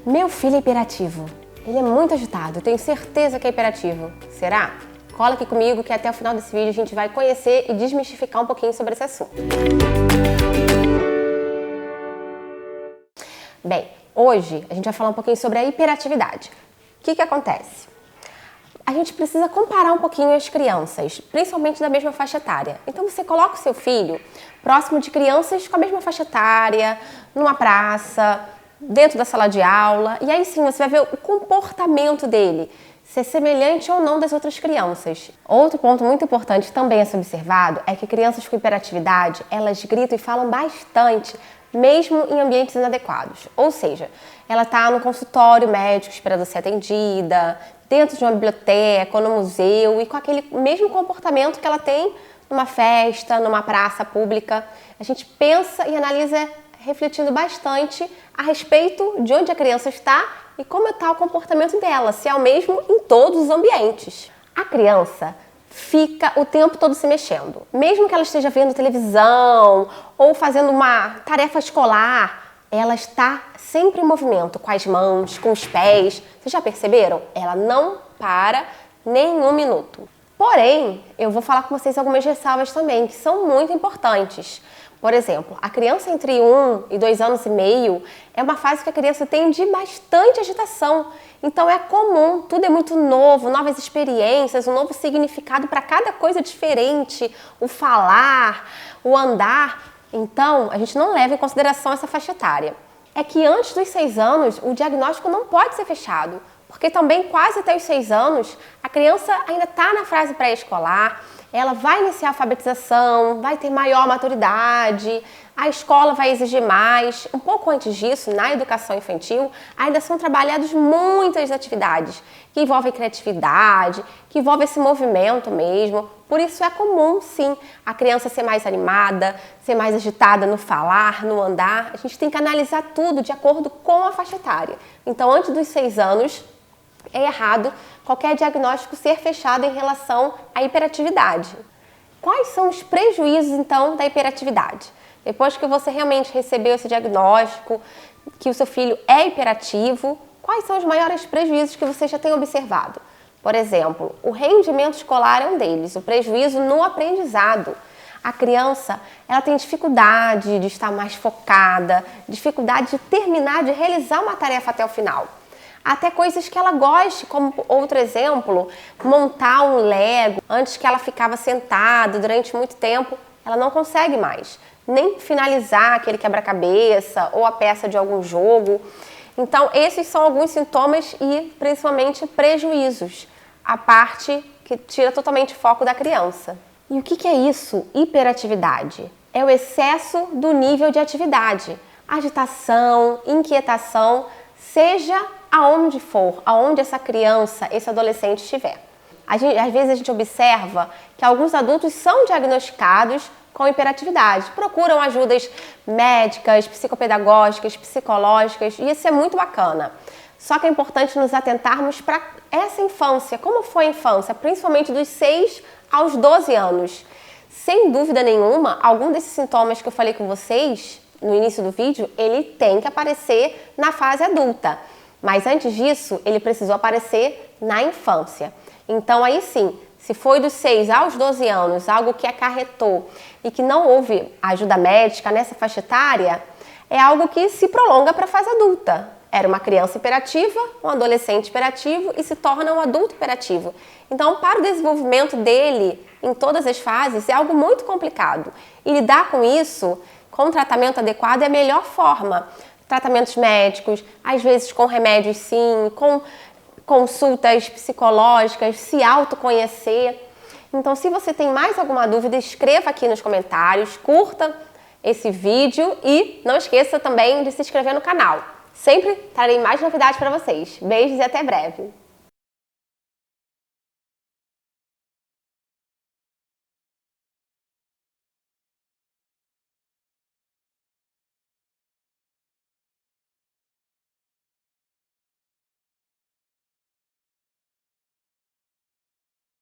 Meu filho é hiperativo. Ele é muito agitado, eu tenho certeza que é hiperativo. Será? Cola aqui comigo que até o final desse vídeo a gente vai conhecer e desmistificar um pouquinho sobre esse assunto. Bem, hoje a gente vai falar um pouquinho sobre a hiperatividade. O que acontece? A gente precisa comparar um pouquinho as crianças, principalmente da mesma faixa etária. Então você coloca o seu filho próximo de crianças com a mesma faixa etária, numa praça, dentro da sala de aula, e aí sim você vai ver o comportamento dele, se é semelhante ou não das outras crianças. Outro ponto muito importante também a ser observado é que crianças com hiperatividade, elas gritam e falam bastante, mesmo em ambientes inadequados. Ou seja, ela está no consultório médico esperando ser atendida, dentro de uma biblioteca ou no museu e com aquele mesmo comportamento que ela tem numa festa, numa praça pública. A gente pensa e analisa refletindo bastante a respeito de onde a criança está e como está o comportamento dela, se é o mesmo em todos os ambientes. A criança fica o tempo todo se mexendo. Mesmo que ela esteja vendo televisão ou fazendo uma tarefa escolar, ela está sempre em movimento, com as mãos, com os pés. Vocês já perceberam? Ela não para nem um minuto. Porém, eu vou falar com vocês algumas ressalvas também, que são muito importantes. Por exemplo, a criança entre 1 e 2 anos e meio é uma fase que a criança tem de bastante agitação. Então é comum, tudo é muito novo, novas experiências, um novo significado para cada coisa diferente, o falar, o andar. Então, a gente não leva em consideração essa faixa etária. É que antes dos 6 anos, o diagnóstico não pode ser fechado, porque também quase até os 6 anos, a criança ainda está na fase pré-escolar, ela vai iniciar a alfabetização, vai ter maior maturidade, a escola vai exigir mais. Um pouco antes disso, na educação infantil, ainda são trabalhadas muitas atividades que envolvem criatividade, que envolvem esse movimento mesmo. Por isso é comum, sim, a criança ser mais animada, ser mais agitada no falar, no andar. A gente tem que analisar tudo de acordo com a faixa etária. Então, antes dos 6 anos, é errado qualquer diagnóstico ser fechado em relação à hiperatividade. Quais são os prejuízos, então, da hiperatividade? Depois que você realmente recebeu esse diagnóstico, que o seu filho é hiperativo, quais são os maiores prejuízos que você já tem observado? Por exemplo, o rendimento escolar é um deles, o prejuízo no aprendizado. A criança, ela tem dificuldade de estar mais focada, dificuldade de terminar, de realizar uma tarefa até o final. Até coisas que ela goste, como outro exemplo, montar um Lego. Antes que ela ficava sentada durante muito tempo, ela não consegue mais nem finalizar aquele quebra-cabeça ou a peça de algum jogo. Então, esses são alguns sintomas e, principalmente, prejuízos. A parte que tira totalmente o foco da criança. E o que é isso? Hiperatividade. É o excesso do nível de atividade. Agitação, inquietação, seja aonde for, aonde essa criança, esse adolescente estiver. Às vezes a gente observa que alguns adultos são diagnosticados com hiperatividade, procuram ajudas médicas, psicopedagógicas, psicológicas, e isso é muito bacana. Só que é importante nos atentarmos para essa infância. Como foi a infância? Principalmente dos 6 aos 12 anos. Sem dúvida nenhuma, algum desses sintomas que eu falei com vocês no início do vídeo, ele tem que aparecer na fase adulta. Mas antes disso, ele precisou aparecer na infância. Então aí sim, se foi dos 6 aos 12 anos, algo que acarretou e que não houve ajuda médica nessa faixa etária, é algo que se prolonga para a fase adulta. Era uma criança hiperativa, um adolescente hiperativo e se torna um adulto hiperativo. Então, para o desenvolvimento dele em todas as fases, é algo muito complicado. E lidar com isso, com tratamento adequado, é a melhor forma. Tratamentos médicos, às vezes com remédios sim, com consultas psicológicas, se autoconhecer. Então, se você tem mais alguma dúvida, escreva aqui nos comentários, curta esse vídeo e não esqueça também de se inscrever no canal. Sempre trarei mais novidades para vocês. Beijos e até breve!